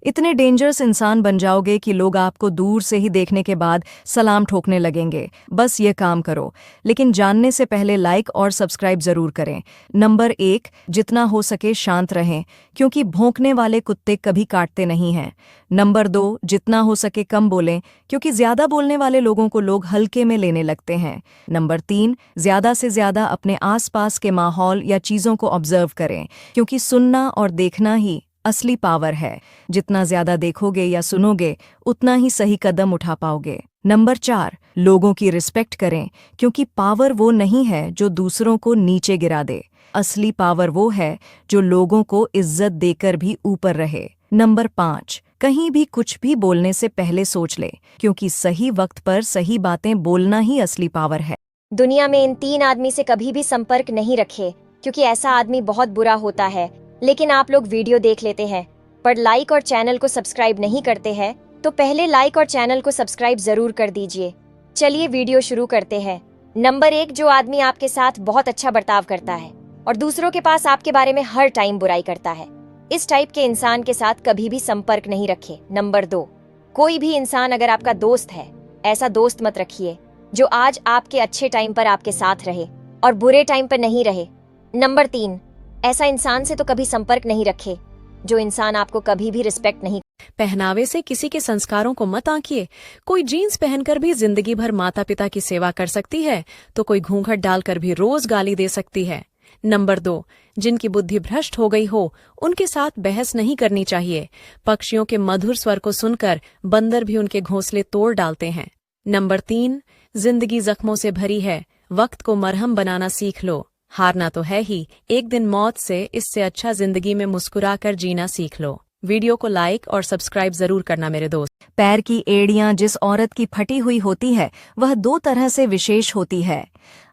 इतने डेंजरस इंसान बन जाओगे कि लोग आपको दूर से ही देखने के बाद सलाम ठोकने लगेंगे। बस ये काम करो, लेकिन जानने से पहले लाइक और सब्सक्राइब जरूर करें। नंबर 1, जितना हो सके शांत रहें, क्योंकि भौंकने वाले कुत्ते कभी काटते नहीं हैं। नंबर 2, जितना हो सके कम बोलें, क्योंकि ज्यादा बोलने वाले लोगों को लोग हल्के में लेने लगते हैं। नंबर 3, ज्यादा से ज्यादा अपने आसपास के माहौल या चीजों को ऑब्जर्व करें, क्योंकि सुनना और देखना ही असली पावर है। जितना ज्यादा देखोगे या सुनोगे, उतना ही सही कदम उठा पाओगे। नंबर 4, लोगों की रिस्पेक्ट करें, क्योंकि पावर वो नहीं है जो दूसरों को नीचे गिरा दे। असली पावर वो है जो लोगों को इज्जत देकर भी ऊपर रहे। नंबर 5, कहीं भी कुछ भी बोलने से पहले सोच ले, क्योंकि सही वक्त पर सही बातें बोलना ही असली पावर है। दुनिया में इन 3 आदमी से कभी भी संपर्क नहीं रखे, क्योंकि ऐसा आदमी बहुत बुरा होता है। लेकिन आप लोग वीडियो देख लेते हैं पर लाइक और चैनल को सब्सक्राइब नहीं करते हैं, तो पहले लाइक और चैनल को सब्सक्राइब जरूर कर दीजिए। चलिए वीडियो शुरू करते हैं। नंबर 1, जो आदमी आपके साथ बहुत अच्छा बर्ताव करता है और दूसरों के पास आपके बारे में हर टाइम बुराई करता है। इस टाइप के इंसान के साथ कभी भी संपर्क नहीं रखे। नंबर 2, कोई भी इंसान अगर आपका दोस्त है, ऐसा दोस्त मत रखिए जो आज आपके अच्छे टाइम पर आपके साथ रहे और बुरे टाइम पर नहीं रहे। नंबर 3, ऐसा इंसान से तो कभी संपर्क नहीं रखे जो इंसान आपको कभी भी रिस्पेक्ट नहीं। पहनावे से किसी के संस्कारों को मत आंकिए। कोई जीन्स पहनकर भी जिंदगी भर माता पिता की सेवा कर सकती है, तो कोई घूंघट डालकर भी रोज गाली दे सकती है। नंबर 2, जिनकी बुद्धि भ्रष्ट हो गई हो, उनके साथ बहस नहीं करनी चाहिए। पक्षियों के मधुर स्वर को सुनकर बंदर भी उनके घोंसले तोड़ डालते हैं। नंबर 3, जिंदगी जख्मों से भरी है, वक्त को मरहम बनाना सीख लो। हारना तो है ही, एक दिन मौत से इससे अच्छा जिंदगी में मुस्कुराकर जीना सीख लो। वीडियो को लाइक और सब्सक्राइब जरूर करना मेरे दोस्त। पैर की एड़ियां जिस औरत की फटी हुई होती है, वह 2 तरह से विशेष होती है।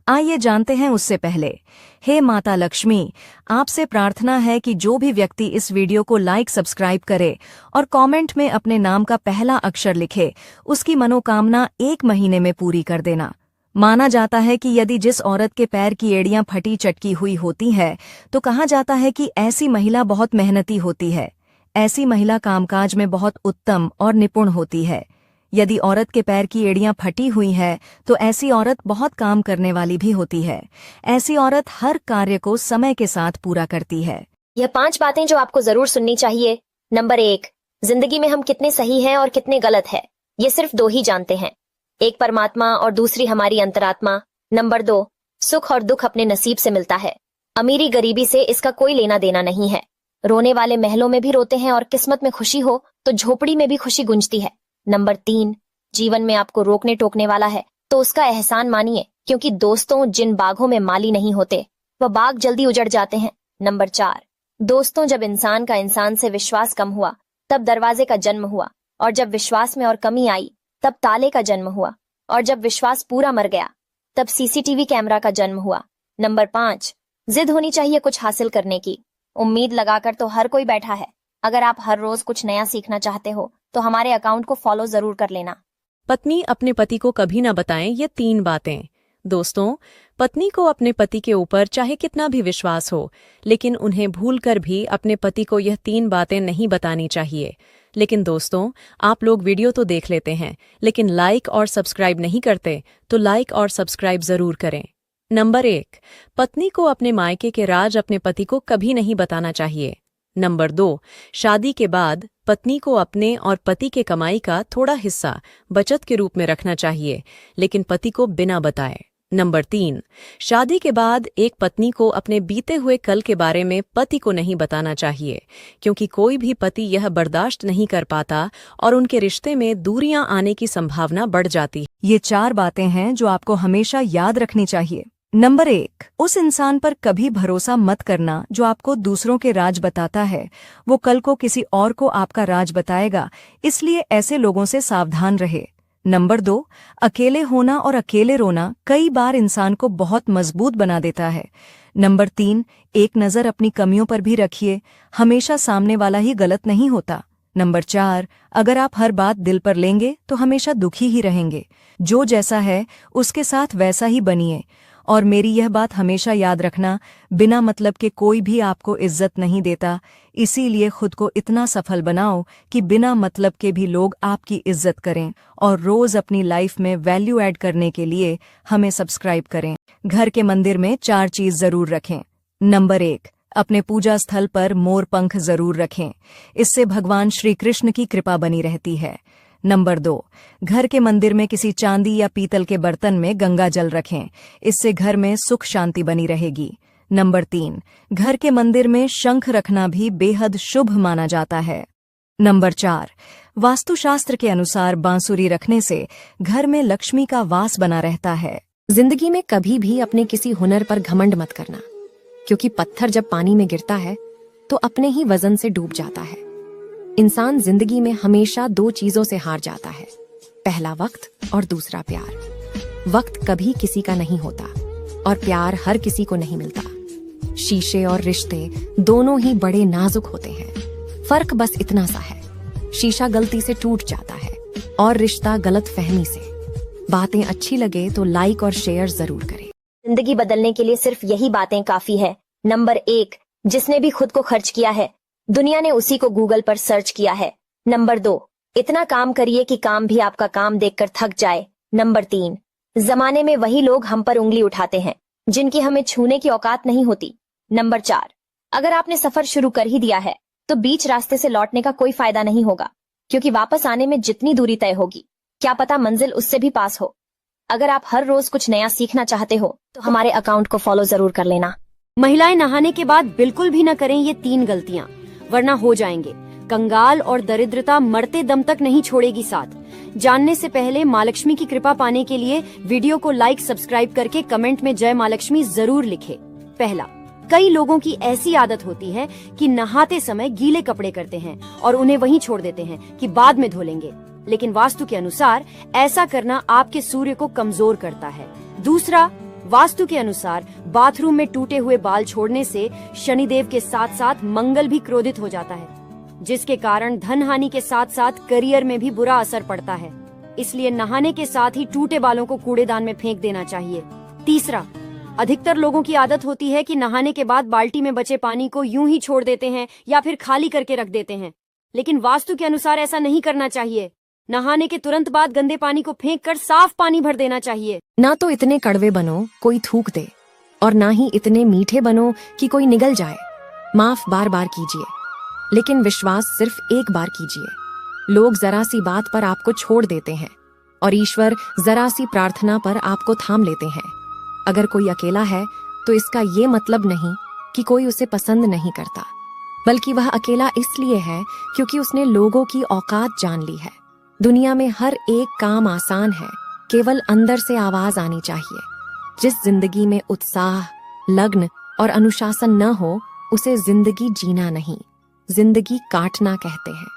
आइए जानते हैं उससे पहले। हे माता लक्ष्मी, आपसे प्रार्थना है कि जो भी व्यक्ति इस वीडियो को लाइक सब्सक्राइब करे और कमेंट में अपने नाम का पहला अक्षर लिखे, उसकी मनोकामना 1 महीने में पूरी कर देना। माना जाता है कि यदि जिस औरत के पैर की एड़ियां फटी चटकी हुई होती है, तो कहा जाता है कि ऐसी महिला बहुत मेहनती होती है। ऐसी महिला कामकाज में बहुत उत्तम और निपुण होती है। यदि औरत के पैर की एड़ियां फटी हुई है, तो ऐसी औरत बहुत काम करने वाली भी होती है। ऐसी औरत हर कार्य को समय के साथ पूरा करती है। यह 5 बातें जो आपको जरूर सुननी चाहिए। नंबर 1, जिंदगी में हम कितने सही हैं और कितने गलत है, ये सिर्फ 2 ही जानते हैं, एक परमात्मा और दूसरी हमारी अंतरात्मा। नंबर 2, सुख और दुख अपने नसीब से मिलता है। अमीरी गरीबी से इसका कोई लेना देना नहीं है। रोने वाले महलों में भी रोते हैं और किस्मत में खुशी हो तो झोपड़ी में भी खुशी गुंजती है। नंबर 3, जीवन में आपको रोकने टोकने वाला है तो उसका एहसान मानिए, क्योंकि दोस्तों, जिन बागों में माली नहीं होते वह बाग जल्दी उजड़ जाते हैं। नंबर 4, दोस्तों, जब इंसान का इंसान से विश्वास कम हुआ तब दरवाजे का जन्म हुआ, और जब विश्वास में और कमी आई तब ताले का जन्म हुआ, और जब विश्वास पूरा मर गया तब सीसीटीवी कैमरा का जन्म हुआ। नंबर 5, जिद होनी चाहिए कुछ हासिल करने की। उम्मीद लगाकर तो हर कोई बैठा है। अगर आप हर रोज कुछ नया सीखना चाहते हो तो हमारे अकाउंट को फॉलो जरूर कर लेना। पत्नी अपने पति को कभी न बताएं ये 3 बातें। दोस्तों, पत्नी को अपने पति के ऊपर चाहे कितना भी विश्वास हो, लेकिन उन्हें भूलकर भी अपने पति को यह 3 बातें नहीं बतानी चाहिए। लेकिन दोस्तों, आप लोग वीडियो तो देख लेते हैं, लेकिन लाइक और सब्सक्राइब नहीं करते, तो लाइक और सब्सक्राइब जरूर करें। नंबर 1, पत्नी को अपने मायके के राज अपने पति को कभी नहीं बताना चाहिए। नंबर 2, शादी के बाद पत्नी को अपने और पति के कमाई का थोड़ा हिस्सा बचत के रूप में रखना चाहिए, लेकिन पति को बिना बताए। नंबर 3, शादी के बाद एक पत्नी को अपने बीते हुए कल के बारे में पति को नहीं बताना चाहिए, क्योंकि कोई भी पति यह बर्दाश्त नहीं कर पाता और उनके रिश्ते में दूरियां आने की संभावना बढ़ जाती है। ये 4 बातें हैं जो आपको हमेशा याद रखनी चाहिए। नंबर 1, उस इंसान पर कभी भरोसा मत करना जो आपको दूसरों के राज बताता है। वो कल को किसी और को आपका राज बताएगा, इसलिए ऐसे लोगों से सावधान रहे। नंबर 2, अकेले होना और अकेले रोना कई बार इंसान को बहुत मजबूत बना देता है। नंबर 3, एक नज़र अपनी कमियों पर भी रखिए, हमेशा सामने वाला ही गलत नहीं होता। नंबर 4, अगर आप हर बात दिल पर लेंगे तो हमेशा दुखी ही रहेंगे। जो जैसा है उसके साथ वैसा ही बनिए। और मेरी यह बात हमेशा याद रखना, बिना मतलब के कोई भी आपको इज्जत नहीं देता, इसीलिए खुद को इतना सफल बनाओ कि बिना मतलब के भी लोग आपकी इज्जत करें। और रोज अपनी लाइफ में वैल्यू ऐड करने के लिए हमें सब्सक्राइब करें। घर के मंदिर में 4 चीज जरूर रखें। नंबर 1, अपने पूजा स्थल पर मोर पंख जरूर रखें, इससे भगवान श्री कृष्ण की कृपा बनी रहती है। नंबर 2, घर के मंदिर में किसी चांदी या पीतल के बर्तन में गंगा जल रखें, इससे घर में सुख शांति बनी रहेगी। नंबर 3, घर के मंदिर में शंख रखना भी बेहद शुभ माना जाता है। नंबर 4, वास्तुशास्त्र के अनुसार बांसुरी रखने से घर में लक्ष्मी का वास बना रहता है। जिंदगी में कभी भी अपने किसी हुनर पर घमंड मत करना, क्योंकि पत्थर जब पानी में गिरता है तो अपने ही वजन से डूब जाता है। इंसान जिंदगी में हमेशा 2 चीजों से हार जाता है, पहला वक्त और दूसरा प्यार। वक्त कभी किसी का नहीं होता और प्यार हर किसी को नहीं मिलता। शीशे और रिश्ते दोनों ही बड़े नाजुक होते हैं, फर्क बस इतना सा है, शीशा गलती से टूट जाता है और रिश्ता गलत फहमी से। बातें अच्छी लगे तो लाइक और शेयर जरूर करें। जिंदगी बदलने के लिए सिर्फ यही बातें काफी है। नंबर 1, जिसने भी खुद को खर्च किया है, दुनिया ने उसी को गूगल पर सर्च किया है। नंबर 2, इतना काम करिए कि काम भी आपका काम देखकर थक जाए। नंबर 3, जमाने में वही लोग हम पर उंगली उठाते हैं जिनकी हमें छूने की औकात नहीं होती। नंबर 4, अगर आपने सफर शुरू कर ही दिया है तो बीच रास्ते से लौटने का कोई फायदा नहीं होगा, क्योंकि वापस आने में जितनी दूरी तय होगी, क्या पता मंजिल उससे भी पास हो। अगर आप हर रोज कुछ नया सीखना चाहते हो तो हमारे अकाउंट को फॉलो जरूर कर लेना। महिलाएं नहाने के बाद बिल्कुल भी न करें ये 3 गलतियां, वरना हो जाएंगे कंगाल और दरिद्रता मरते दम तक नहीं छोड़ेगी साथ। जानने से पहले माँ लक्ष्मी की कृपा पाने के लिए वीडियो को लाइक सब्सक्राइब करके कमेंट में जय माँ लक्ष्मी जरूर लिखे। पहला, कई लोगों की ऐसी आदत होती है कि नहाते समय गीले कपड़े करते हैं और उन्हें वहीं छोड़ देते हैं कि बाद में धो लेंगे, लेकिन वास्तु के अनुसार ऐसा करना आपके सूर्य को कमजोर करता है। दूसरा, वास्तु के अनुसार बाथरूम में टूटे हुए बाल छोड़ने से शनिदेव के साथ साथ मंगल भी क्रोधित हो जाता है, जिसके कारण धन हानि के साथ साथ करियर में भी बुरा असर पड़ता है। इसलिए नहाने के साथ ही टूटे बालों को कूड़ेदान में फेंक देना चाहिए। तीसरा, अधिकतर लोगों की आदत होती है कि नहाने के बाद बाल्टी में बचे पानी को यूं ही छोड़ देते हैं या फिर खाली करके रख देते हैं, लेकिन वास्तु के अनुसार ऐसा नहीं करना चाहिए। नहाने के तुरंत बाद गंदे पानी को फेंककर साफ पानी भर देना चाहिए। ना तो इतने कड़वे बनो कोई थूक दे, और ना ही इतने मीठे बनो कि कोई निगल जाए। माफ बार बार कीजिए, लेकिन विश्वास सिर्फ एक बार कीजिए। लोग जरा सी बात पर आपको छोड़ देते हैं और ईश्वर जरा सी प्रार्थना पर आपको थाम लेते हैं। अगर कोई अकेला है तो इसका ये मतलब नहीं कि कोई उसे पसंद नहीं करता, बल्कि वह अकेला इसलिए है क्योंकि उसने लोगों की औकात जान ली है। दुनिया में हर एक काम आसान है, केवल अंदर से आवाज आनी चाहिए। जिस जिंदगी में उत्साह, लगन और अनुशासन न हो, उसे जिंदगी जीना नहीं, जिंदगी काटना कहते हैं।